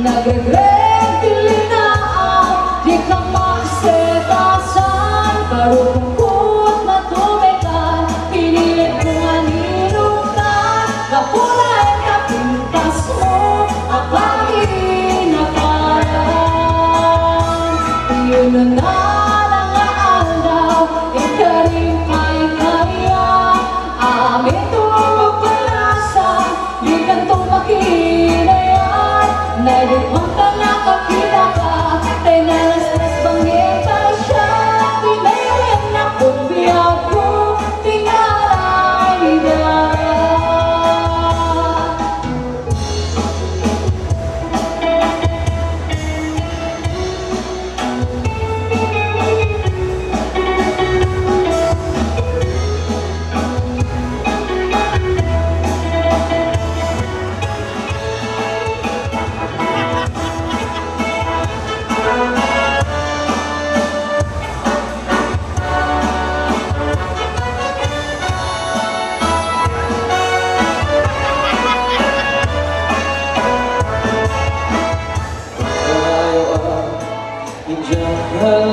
Nagre-retilinaang di ka magsetasan. Barupungkot na tumikan, pinilit kong anirutan. Kapulay na pintas mo, aking nakaraan. Yun na nangaalaw, ikarin ay kaya. Amin tumupalasan, di kantong makinayan. Nalikmang ka na kapita ka, tayo nalaslas bangin pa siya. Pinayin na kung biyag ko, tingalay darat.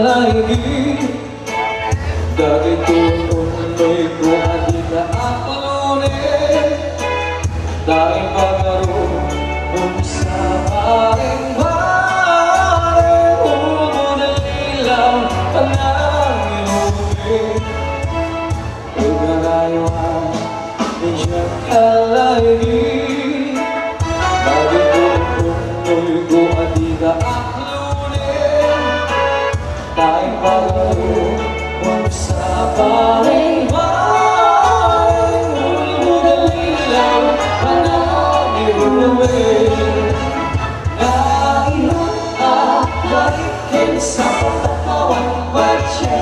Lagi dati tuloy ko adi na apunin dahil magaroon sa aking bahay ulo ng ilaw panangin pagkarayuan di siya kalagi dati tuloy ko adi na dahil pagkaroon sa paling bahay ulo ng ilaw panangin nainot at marikin sa pagkakawang batse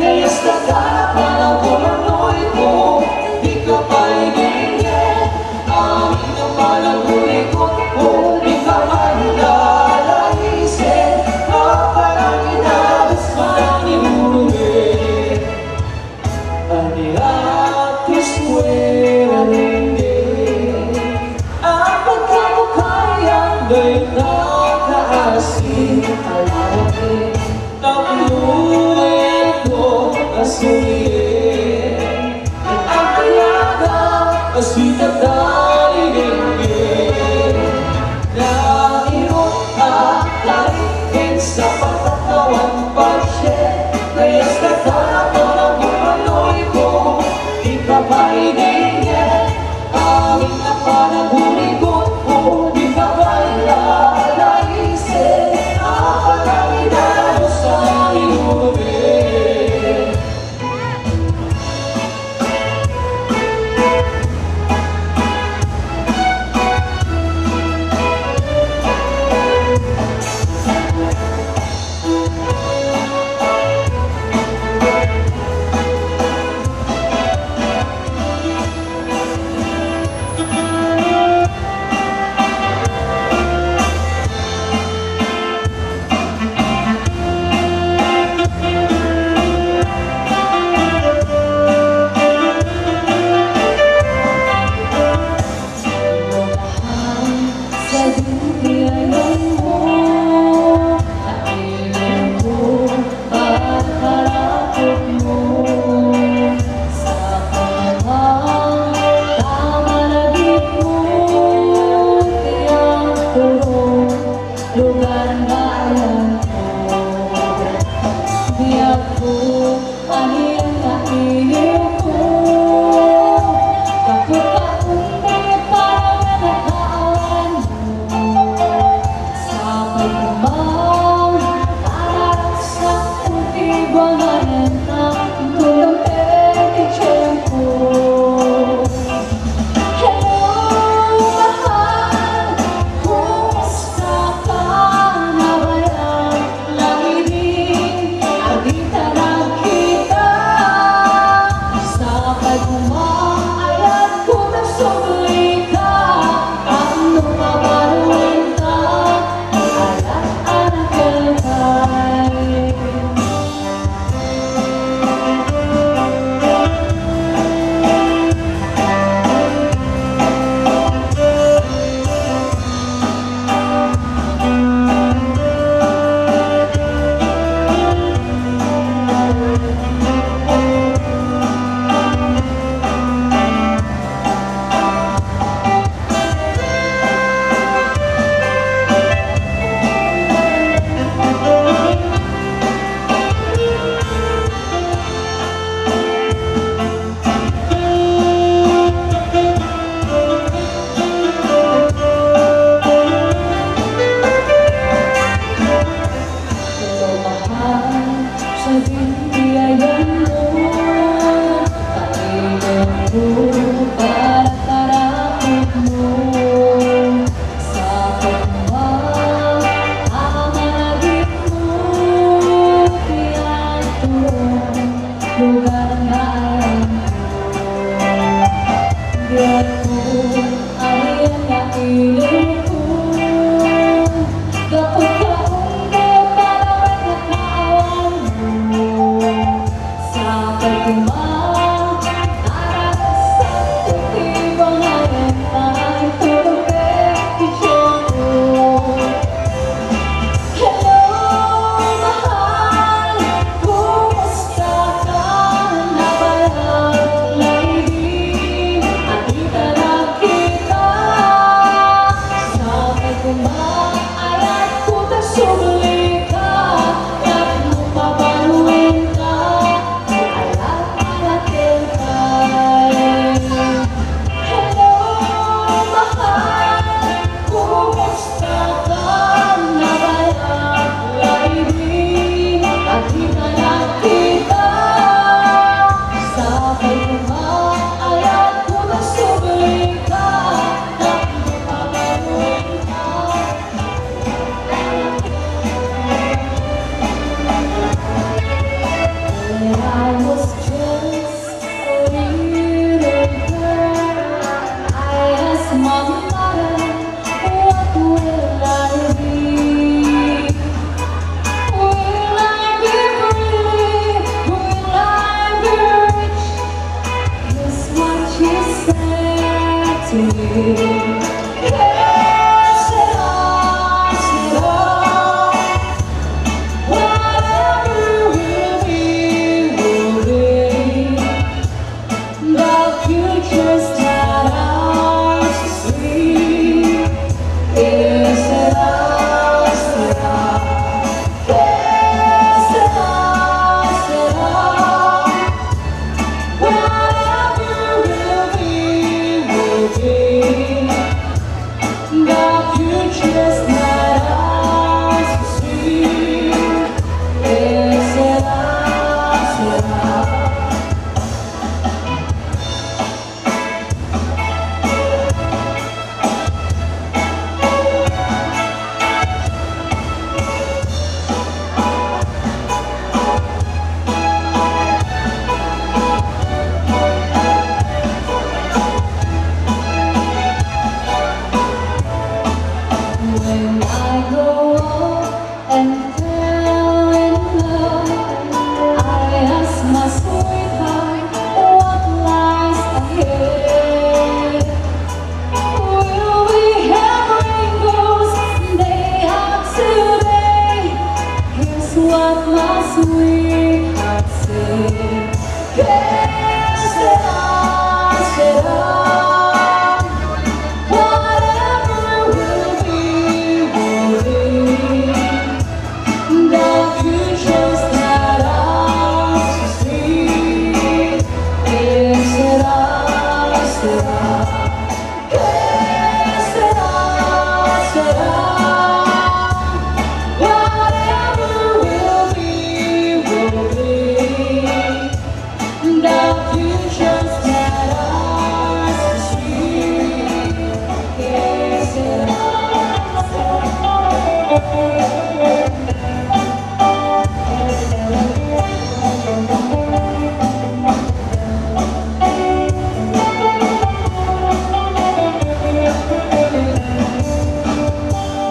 kaya sa karapan ang kumanoy mo di ka paligingin amin ang palang ulikot mo di ka man lalahisin parang inalas marami muluhin aniatis fuera ringin ang pagkamukhayan gayun nakaasin alawin napunuyan ko asuliin ang kayaga aswita daligingin nairot at larikin sa pagkakawang pagsye kaya sa karapon ang kumanoy ko di ka paigingin amin na panaguligot mo di ka lalahisin ang pagkakidalo sa inumin más sweet and sing. ¿Qué será, será? Whatever will be, will be. The future's not ours to see. ¿Qué será, será? ¿Qué será, será? Whatever will be, will be. The future's not ours to see. ¿Qué será,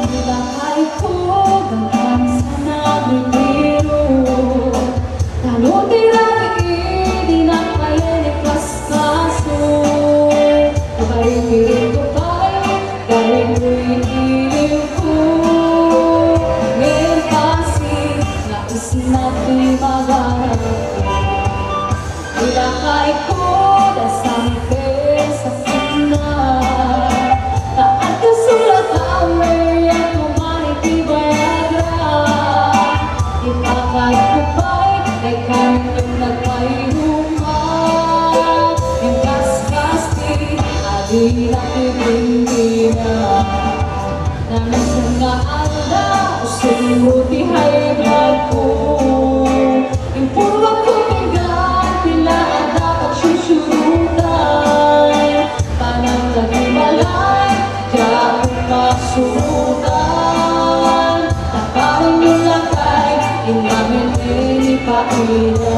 Nilakay ko hanggang sa nabibiro. Lalo tiratiin, di na kaya ni kaskaso. Kabaligid ko pa'y galing ko'y iliw ko. Ngayon kasi nais natin magarap. Nilakay ko dasante sa fitna. Taat ka sulat ang Maria Kumari Viagra. Ipakad ko pa'y kay kanyang nagpahirungan. Yung kaskasti, adi na pipindina. Namisang nga anda, usin mo di high blood ko. Yung purwa ko bigat, pila ang dapat susurutan. Panang naghibalay, kaya kong masurutan. Taparin yung lakay, inamin ni Paila.